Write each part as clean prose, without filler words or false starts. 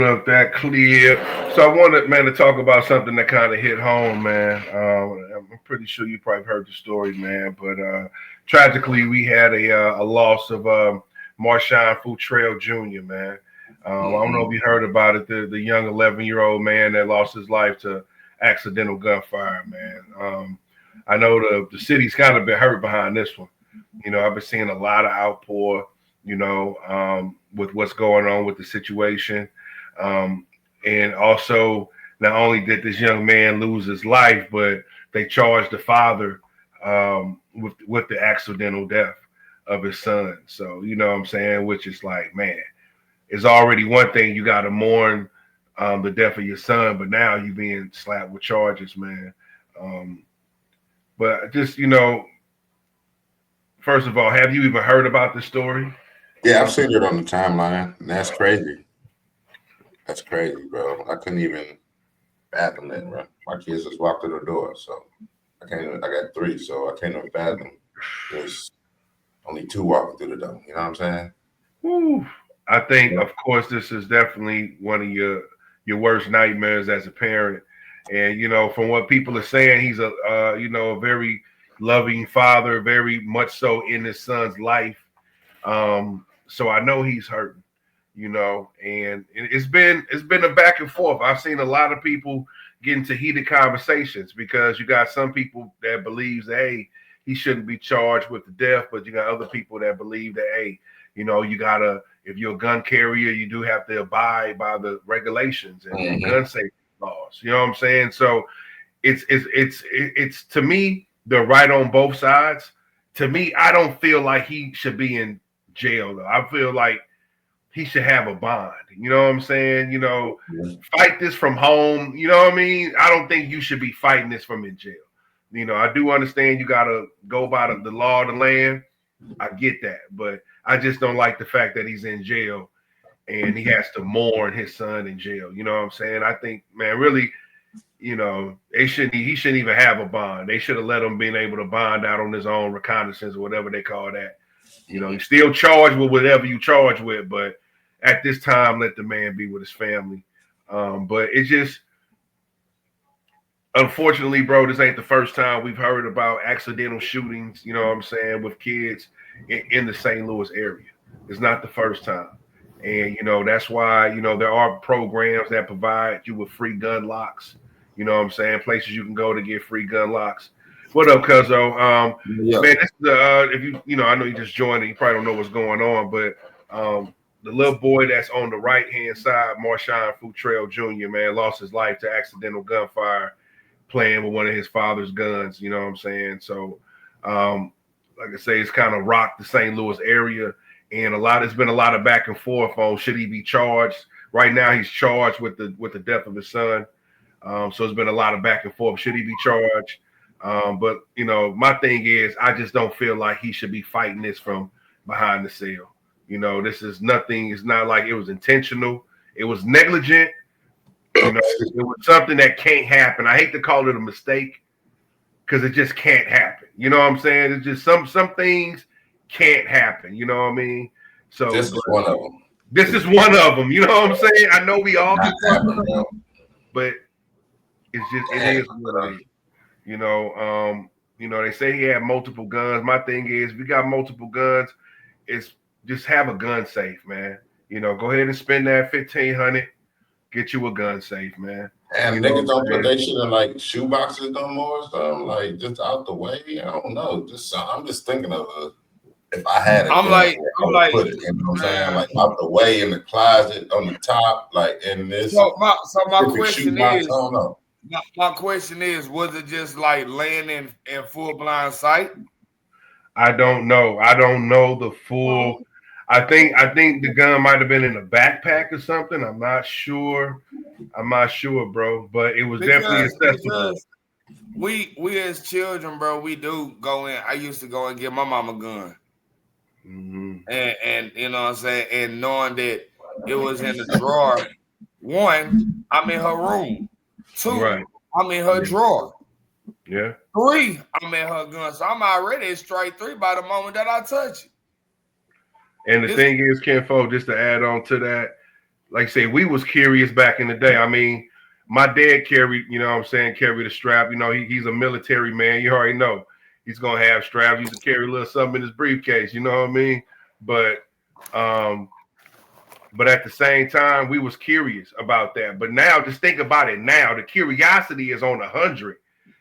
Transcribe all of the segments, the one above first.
Up that clear. So I wanted, man, to talk about something that kind of hit home, man. I'm pretty sure you probably heard the story, man. But tragically, we had a loss of Marshaun Futrell Jr., man. I don't know if you heard about it. The young 11-year-old man that lost his life to accidental gunfire, man. I know the city's kind of been hurt behind this one. I've been seeing a lot of outpour, with what's going on with the situation. And also, not only did this young man lose his life, but they charged the father with the accidental death of his son. So, you know what I'm saying? Which is like, man, it's already one thing you got to mourn the death of your son, but now you being slapped with charges, man. But just, first of all, have you even heard about this story? Yeah, I've seen it on the timeline. And that's crazy. That's crazy, bro. I couldn't even fathom that, bro. My kids just walked through the door, so I can't. I got three, so I can't even fathom. There's only two walking through the door. You know what I'm saying? Whew. I think, Yeah. of course, this is definitely one of your worst nightmares as a parent. And from what people are saying, he's a very loving father, very much so in his son's life. So I know he's hurting, and it's been a back and forth. I've seen a lot of people get into heated conversations because you got some people that believes that, hey, he shouldn't be charged with the death, but you got other people that believe that, hey, you gotta, if you're a gun carrier, you do have to abide by the regulations and gun safety laws. You know what I'm saying? So it's to me, they're right on both sides. To me, I don't feel like he should be in jail though. I feel like he should have a bond. You know what I'm saying? Fight this from home. You know what I mean? I don't think you should be fighting this from in jail. I do understand you got to go by the law of the land. I get that, but I just don't like the fact that he's in jail and he has to mourn his son in jail. You know what I'm saying? I think, man, really, he shouldn't even have a bond. They should have let him being able to bond out on his own reconnaissance or whatever they call that. He's still charged with whatever you charge with, but at this time, let the man be with his family. But it's just, unfortunately, bro, this ain't the first time we've heard about accidental shootings, you know what I'm saying, with kids in the St. Louis area. It's not the first time. And, that's why, there are programs that provide you with free gun locks. You know what I'm saying? Places you can go to get free gun locks. What up, Cuzzo? Yeah. Man, this is if I know you just joined and you probably don't know what's going on, but the little boy that's on the right hand side, Marshaun Futrell Jr., man, lost his life to accidental gunfire playing with one of his father's guns. You know what I'm saying? So, like I say, it's kind of rocked the St. Louis area, and there's been a lot of back and forth on should he be charged. Right now, he's charged with the death of his son. So it's been a lot of back and forth. Should he be charged? But my thing is, I just don't feel like he should be fighting this from behind the cell. This is nothing. It's not like it was intentional. It was negligent. It was something that can't happen. I hate to call it a mistake because it just can't happen. You know what I'm saying? It's just some things can't happen. You know what I mean? So This is one of them. This is one of them. You know what I'm saying? I know we all Not can, happen, bro. but it is what it is. They say he had multiple guns. My thing is, if you got multiple guns, it's just have a gun safe, man. Go ahead and spend that 1,500. Get you a gun safe, man. And niggas don't put that shit in like shoe boxes no more or something, like just out the way. I don't know. I'm just thinking of if I had it, I'm like, put it. You know what I'm saying? Like out the way in the closet on the top, like in this. So my question is, I don't know. My question is, was it just like laying in full blind sight? I don't know. I don't know the full. I think the gun might have been in a backpack or something. I'm not sure, bro. But it was definitely accessible. We as children, bro, we do go in. I used to go and get my mom a gun, and you know what I'm saying, and knowing that it was in the drawer. One, I'm in her room. Two, Right. I'm in her drawer. Yeah. Three, I'm in her gun. So I'm already a straight three by the moment that I touch it. And the thing is, Kenfo, just to add on to that, like I say, we was curious back in the day. I mean, my dad carried, you know what I'm saying, carried a strap. You know, he's a military man. You already know he's gonna have straps. He used to carry a little something in his briefcase. You know what I mean? But at the same time, we was curious about that. But now, just think about it. Now, the curiosity is on 100,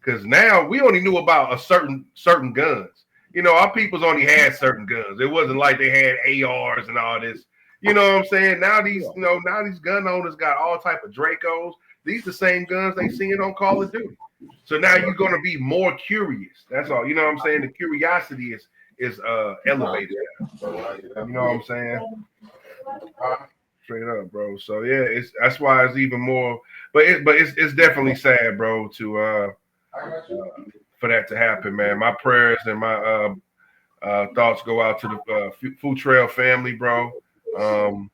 because now we only knew about a certain guns. You know, our peoples only had certain guns. It wasn't like they had ARs and all this. You know what I'm saying? Now these gun owners got all type of Dracos. These the same guns they seeing on Call of Duty. So now you're gonna be more curious. That's all. You know what I'm saying? The curiosity is elevated. You know what I'm saying? Straight up, bro. So yeah, that's why it's even more. But it's definitely sad, bro, to for that to happen, man. My prayers and my thoughts go out to the Futrell family, bro. I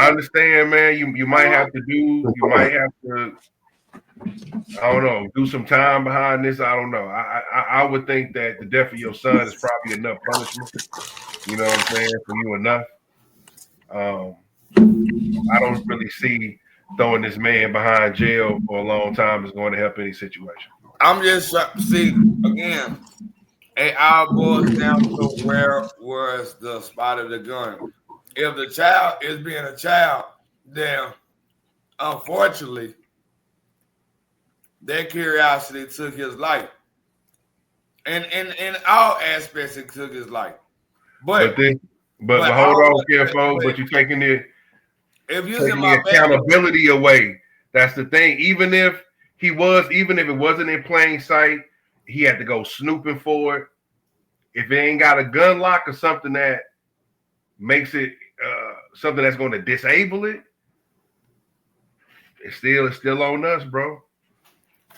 understand, man. You might have to I don't know, do some time behind this. I don't know. I would think that the death of your son is probably enough punishment. You know what I'm saying? For you enough. I don't really see throwing this man behind jail for a long time is going to help any situation. I'm just see again. It all boils down to where was the spot of the gun. If the child is being a child, then unfortunately, that curiosity took his life. And in all aspects, it took his life. But hold on, careful. But you're taking the accountability away. That's the thing. Even if it wasn't in plain sight, he had to go snooping for it. If it ain't got a gun lock or something that makes it something that's going to disable it, it's still on us, bro.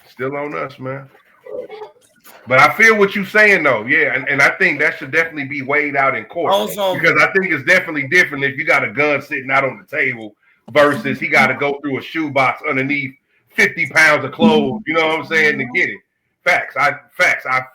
Still on us, man. But I feel what you're saying, though. Yeah, and I think that should definitely be weighed out in court. Also, because I think it's definitely different if you got a gun sitting out on the table versus he got to go through a shoebox underneath 50 pounds of clothes, you know what I'm saying, to get it. Facts. I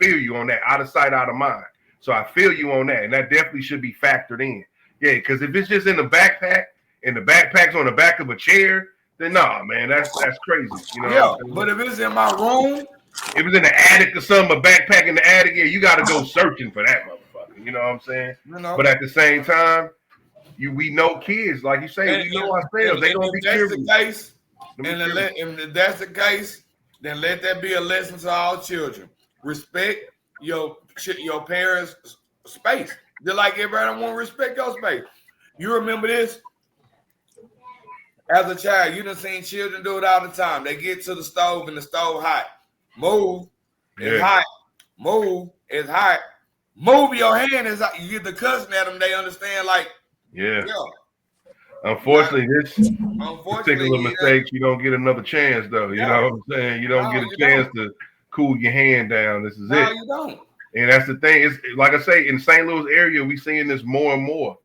feel you on that. Out of sight, out of mind. So I feel you on that. And that definitely should be factored in. Yeah, because if it's just in the backpack and the backpack's on the back of a chair, then nah, man, that's crazy. You know. Yeah, but if it's in my room, if it was in the attic or something, a backpack in the attic, yeah, you got to go searching for that motherfucker. You know what I'm saying? You know. But at the same time, we know kids, like you say, we know ourselves. They gonna be curious. If that's the case, then let that be a lesson to all children. Respect your parents' space. Just like everybody want to respect your space. You remember this? As a child, you done seen children do it all the time. They get to the stove and the stove hot. Move. It's hot. Move. It's hot. Move your hand. Is hot. You get the cussing at them. They understand like, yeah. Unfortunately, this particular mistake, you don't get another chance, though. You know what I'm saying? You don't get a chance to cool your hand down. This is it. You don't. And that's the thing. It's like I say, in St. Louis area, we seeing this more and more.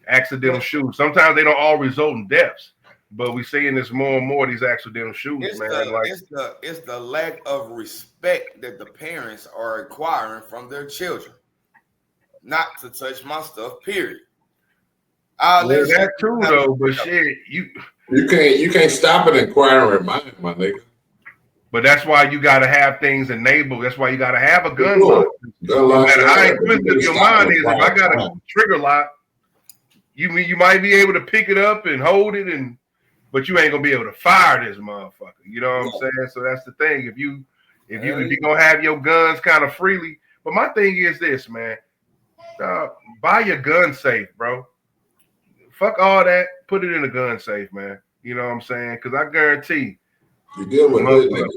Accidental shootings. Sometimes they don't all result in deaths, but we seeing this more and more. These accidental shootings, man. It's the lack of respect that the parents are acquiring from their children. Not to touch my stuff. Period. That's true though, but shit, you can't stop an inquiring mind, my nigga. But that's why you got to have things enabled. That's why you got to have a gun lock. No matter how twisted your mind is, if I got a trigger lock, you might be able to pick it up and hold it, but you ain't gonna be able to fire this motherfucker. You know what I'm saying? So that's the thing. If you gonna have your guns kind of freely, but my thing is this, man. Buy your gun safe, bro. Fuck all that. Put it in a gun safe, man. You know what I'm saying? Because I guarantee you deal with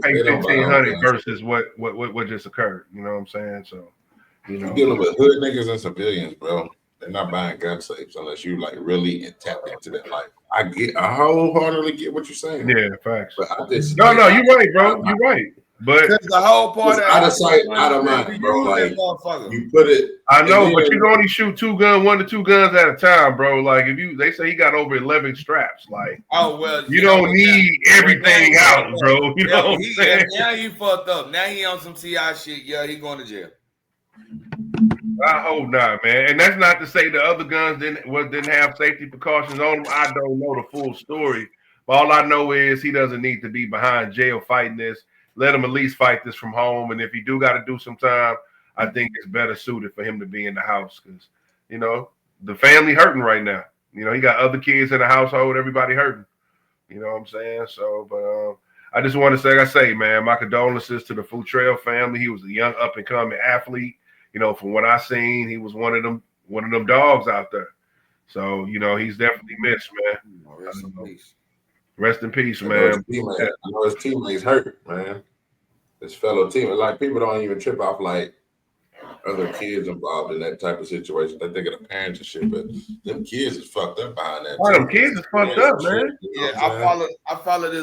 pay $1,500 versus what just occurred. You know what I'm saying? So you're dealing with hood niggas and civilians, bro. They're not buying gun safes unless you like really tapped into that life. I wholeheartedly get what you're saying. Yeah, facts. But you're right, bro. You're right. But the whole part of out of sight, out of mind, bro. Like you put it. I know, but you can only shoot 1 to 2 guns at a time, bro. Like they say he got over 11 straps. Like, you don't need everything out, bro. You know what I'm saying? Now he fucked up. Now he on some TI shit. Yeah, he going to jail. I hope not, man. And that's not to say the other guns didn't have safety precautions on them. I don't know the full story. But all I know is he doesn't need to be behind jail fighting this. Let him at least fight this from home. And if he do got to do some time, I think it's better suited for him to be in the house because, the family hurting right now. He got other kids in the household, everybody hurting. You know what I'm saying? So, but I just want to say, man, my condolences to the Futrell family. He was a young up and coming athlete. From what I seen, he was one of them dogs out there. So, he's definitely missed, man. Rest in peace. Rest in peace, man. I know his teammates hurt, man. His fellow teammates, like people don't even trip off like other kids involved in that type of situation. They think of the parents and shit, but them kids is fucked up behind that. Them kids is fucked up, man. Yeah, I follow this